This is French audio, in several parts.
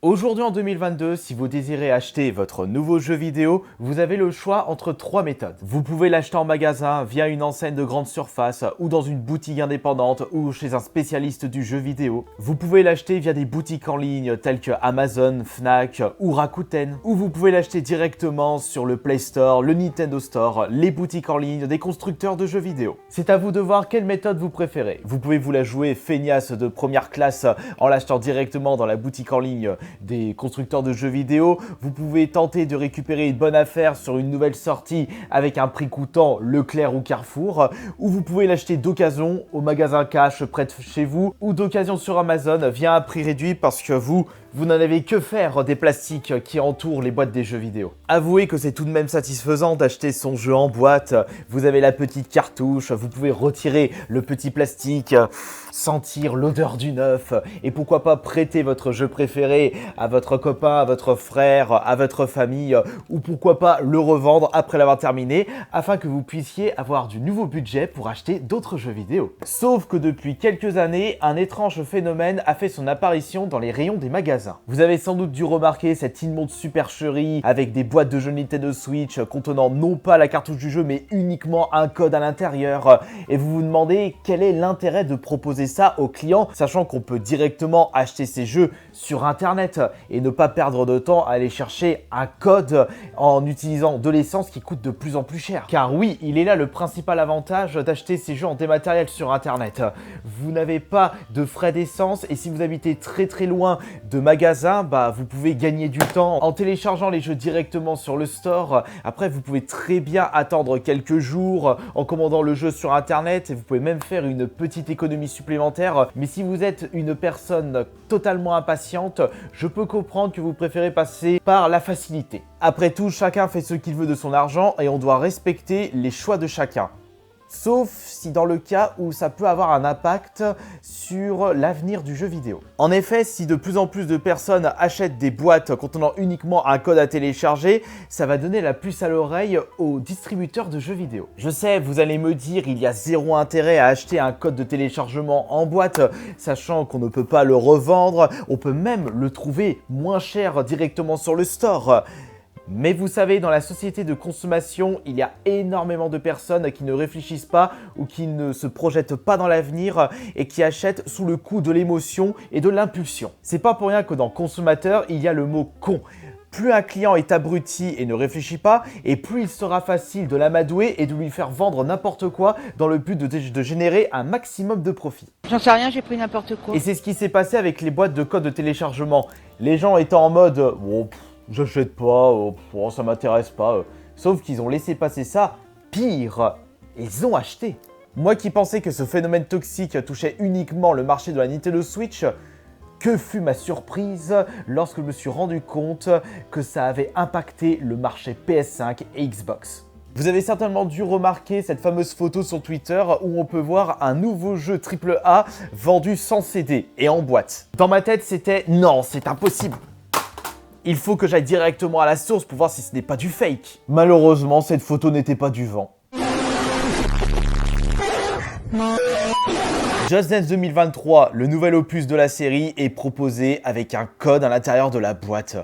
Aujourd'hui en 2022, si vous désirez acheter votre nouveau jeu vidéo, vous avez le choix entre trois méthodes. Vous pouvez l'acheter en magasin via une enseigne de grande surface ou dans une boutique indépendante ou chez un spécialiste du jeu vidéo. Vous pouvez l'acheter via des boutiques en ligne telles que Amazon, Fnac ou Rakuten. Ou vous pouvez l'acheter directement sur le Play Store, le Nintendo Store, les boutiques en ligne des constructeurs de jeux vidéo. C'est à vous de voir quelle méthode vous préférez. Vous pouvez vous la jouer feignasse de première classe en l'achetant directement dans la boutique en ligne des constructeurs de jeux vidéo. Vous pouvez tenter de récupérer une bonne affaire sur une nouvelle sortie avec un prix coûtant Leclerc ou Carrefour, ou vous pouvez l'acheter d'occasion au magasin cash près de chez vous ou d'occasion sur Amazon via un prix réduit parce que vous n'en avez que faire des plastiques qui entourent les boîtes des jeux vidéo. Avouez que c'est tout de même satisfaisant d'acheter son jeu en boîte. Vous avez la petite cartouche, vous pouvez retirer le petit plastique, sentir l'odeur du neuf et pourquoi pas prêter votre jeu préféré à votre copain, à votre frère, à votre famille ou pourquoi pas le revendre après l'avoir terminé afin que vous puissiez avoir du nouveau budget pour acheter d'autres jeux vidéo. Sauf que depuis quelques années, un étrange phénomène a fait son apparition dans les rayons des magasins. Vous avez sans doute dû remarquer cette immonde supercherie avec des boîtes de jeux Nintendo Switch contenant non pas la cartouche du jeu mais uniquement un code à l'intérieur et vous vous demandez quel est l'intérêt de proposer ça aux clients sachant qu'on peut directement acheter ces jeux sur internet et ne pas perdre de temps à aller chercher un code en utilisant de l'essence qui coûte de plus en plus cher. Car oui, il est là le principal avantage d'acheter ces jeux en dématériel sur internet. Vous n'avez pas de frais d'essence et si vous habitez très loin de magasin, vous pouvez gagner du temps en téléchargeant les jeux directement sur le store. Après, vous pouvez très bien attendre quelques jours en commandant le jeu sur internet et vous pouvez même faire une petite économie supplémentaire. Mais si vous êtes une personne totalement impatiente, je peux comprendre que vous préférez passer par la facilité. Après tout, chacun fait ce qu'il veut de son argent et on doit respecter les choix de chacun. Sauf si dans le cas où ça peut avoir un impact sur l'avenir du jeu vidéo. En effet, si de plus en plus de personnes achètent des boîtes contenant uniquement un code à télécharger, ça va donner la puce à l'oreille aux distributeurs de jeux vidéo. Je sais, vous allez me dire, il y a zéro intérêt à acheter un code de téléchargement en boîte, sachant qu'on ne peut pas le revendre, on peut même le trouver moins cher directement sur le store. Mais vous savez, dans la société de consommation, il y a énormément de personnes qui ne réfléchissent pas ou qui ne se projettent pas dans l'avenir et qui achètent sous le coup de l'émotion et de l'impulsion. C'est pas pour rien que dans consommateur, il y a le mot con. Plus un client est abruti et ne réfléchit pas, et plus il sera facile de l'amadouer et de lui faire vendre n'importe quoi dans le but de générer un maximum de profit. J'en sais rien, j'ai pris n'importe quoi. Et c'est ce qui s'est passé avec les boîtes de codes de téléchargement. Les gens étant en mode j'achète pas, ça m'intéresse pas. Sauf qu'ils ont laissé passer ça. Pire, ils ont acheté. Moi qui pensais que ce phénomène toxique touchait uniquement le marché de la Nintendo Switch, que fut ma surprise lorsque je me suis rendu compte que ça avait impacté le marché PS5 et Xbox. Vous avez certainement dû remarquer cette fameuse photo sur Twitter où on peut voir un nouveau jeu AAA vendu sans CD et en boîte. Dans ma tête, c'était non, c'est impossible. Il faut que j'aille directement à la source pour voir si ce n'est pas du fake. Malheureusement, cette photo n'était pas du vent. Just Dance 2023, le nouvel opus de la série, est proposé avec un code à l'intérieur de la boîte.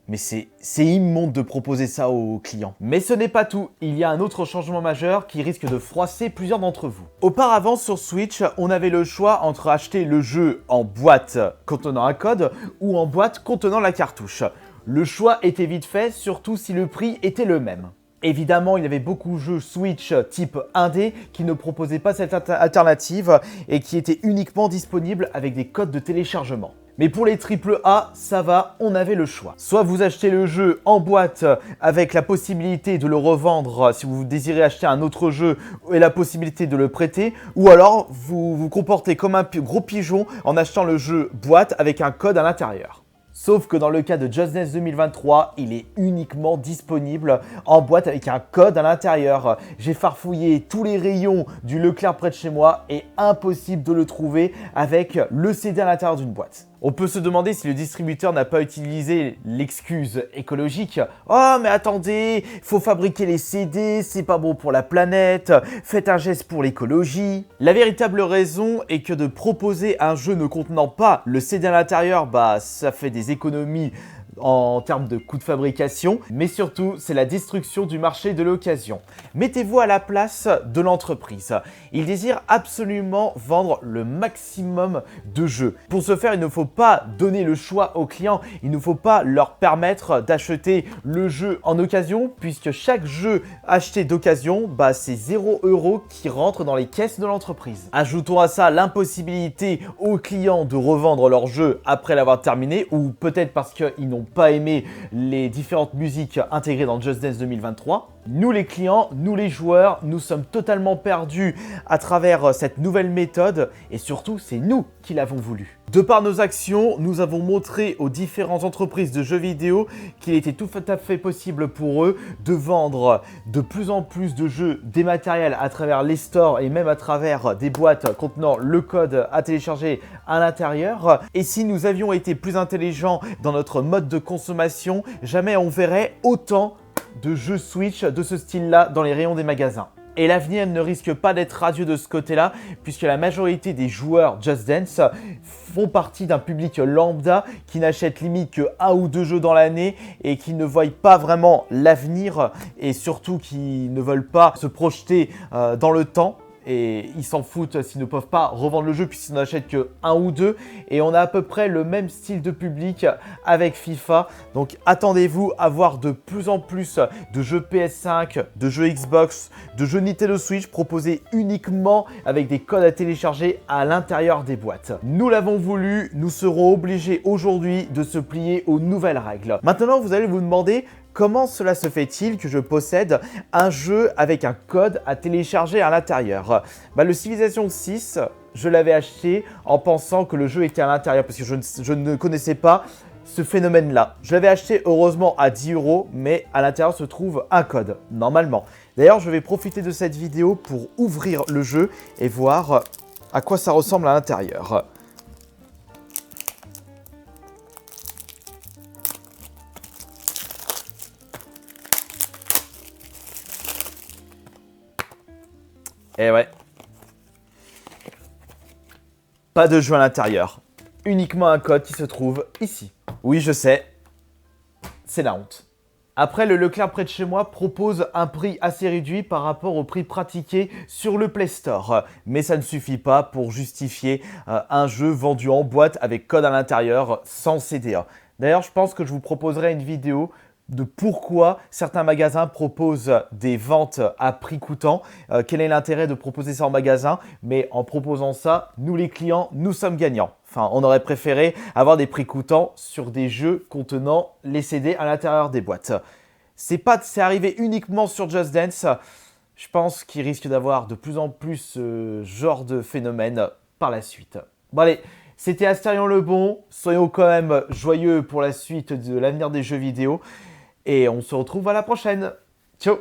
Mais c'est immonde de proposer ça aux clients. Mais ce n'est pas tout, il y a un autre changement majeur qui risque de froisser plusieurs d'entre vous. Auparavant sur Switch, on avait le choix entre acheter le jeu en boîte contenant un code ou en boîte contenant la cartouche. Le choix était vite fait, surtout si le prix était le même. Évidemment, il y avait beaucoup de jeux Switch type indé qui ne proposaient pas cette alternative et qui étaient uniquement disponibles avec des codes de téléchargement. Mais pour les AAA, ça va, on avait le choix. Soit vous achetez le jeu en boîte avec la possibilité de le revendre si vous désirez acheter un autre jeu et la possibilité de le prêter, ou alors vous vous comportez comme un gros pigeon en achetant le jeu boîte avec un code à l'intérieur. Sauf que dans le cas de Just Dance 2023, il est uniquement disponible en boîte avec un code à l'intérieur. J'ai farfouillé tous les rayons du Leclerc près de chez moi et impossible de le trouver avec le CD à l'intérieur d'une boîte. On peut se demander si le distributeur n'a pas utilisé l'excuse écologique. Oh mais attendez, faut fabriquer les CD, c'est pas bon pour la planète, faites un geste pour l'écologie. La véritable raison est que de proposer un jeu ne contenant pas le CD à l'intérieur, bah ça fait des économies en termes de coûts de fabrication, mais surtout, c'est la destruction du marché de l'occasion. Mettez-vous à la place de l'entreprise. Ils désirent absolument vendre le maximum de jeux. Pour ce faire, il ne faut pas donner le choix aux clients, il ne faut pas leur permettre d'acheter le jeu en occasion, puisque chaque jeu acheté d'occasion, bah, c'est 0 € qui rentre dans les caisses de l'entreprise. Ajoutons à ça l'impossibilité aux clients de revendre leur jeu après l'avoir terminé, ou peut-être parce qu'ils n'ont pas aimé les différentes musiques intégrées dans Just Dance 2023. Nous les clients, nous les joueurs, nous sommes totalement perdus à travers cette nouvelle méthode et surtout c'est nous qui l'avons voulu. De par nos actions, nous avons montré aux différentes entreprises de jeux vidéo qu'il était tout à fait possible pour eux de vendre de plus en plus de jeux dématériels à travers les stores et même à travers des boîtes contenant le code à télécharger à l'intérieur. Et si nous avions été plus intelligents dans notre mode de consommation, jamais on verrait autant de jeux Switch de ce style-là dans les rayons des magasins. Et l'avenir ne risque pas d'être radieux de ce côté-là, puisque la majorité des joueurs Just Dance font partie d'un public lambda qui n'achète limite que 1 ou 2 jeux dans l'année et qui ne voient pas vraiment l'avenir et surtout qui ne veulent pas se projeter dans le temps. Et ils s'en foutent s'ils ne peuvent pas revendre le jeu puisqu'ils n'en achètent que 1 ou 2. Et on a à peu près le même style de public avec FIFA. Donc attendez-vous à voir de plus en plus de jeux PS5, de jeux Xbox, de jeux Nintendo Switch proposés uniquement avec des codes à télécharger à l'intérieur des boîtes. Nous l'avons voulu, nous serons obligés aujourd'hui de se plier aux nouvelles règles. Maintenant, vous allez vous demander comment cela se fait-il que je possède un jeu avec un code à télécharger à l'intérieur? Le Civilization 6, je l'avais acheté en pensant que le jeu était à l'intérieur parce que je ne connaissais pas ce phénomène-là. Je l'avais acheté heureusement à 10 €, mais à l'intérieur se trouve un code, normalement. D'ailleurs, je vais profiter de cette vidéo pour ouvrir le jeu et voir à quoi ça ressemble à l'intérieur. Et ouais. Pas de jeu à l'intérieur. Uniquement un code qui se trouve ici. Oui, je sais. C'est la honte. Après, le Leclerc près de chez moi propose un prix assez réduit par rapport au prix pratiqué sur le Play Store. Mais ça ne suffit pas pour justifier un jeu vendu en boîte avec code à l'intérieur sans CDA. D'ailleurs, je pense que je vous proposerai une vidéo de pourquoi certains magasins proposent des ventes à prix coûtant. Quel est l'intérêt de proposer ça en magasin? Mais en proposant ça, nous les clients, nous sommes gagnants. Enfin, on aurait préféré avoir des prix coûtants sur des jeux contenant les CD à l'intérieur des boîtes. C'est arrivé uniquement sur Just Dance. Je pense qu'il risque d'avoir de plus en plus ce genre de phénomène par la suite. Bon allez, c'était Astérion Le Bon. Soyons quand même joyeux pour la suite de l'avenir des jeux vidéo. Et on se retrouve à la prochaine. Ciao!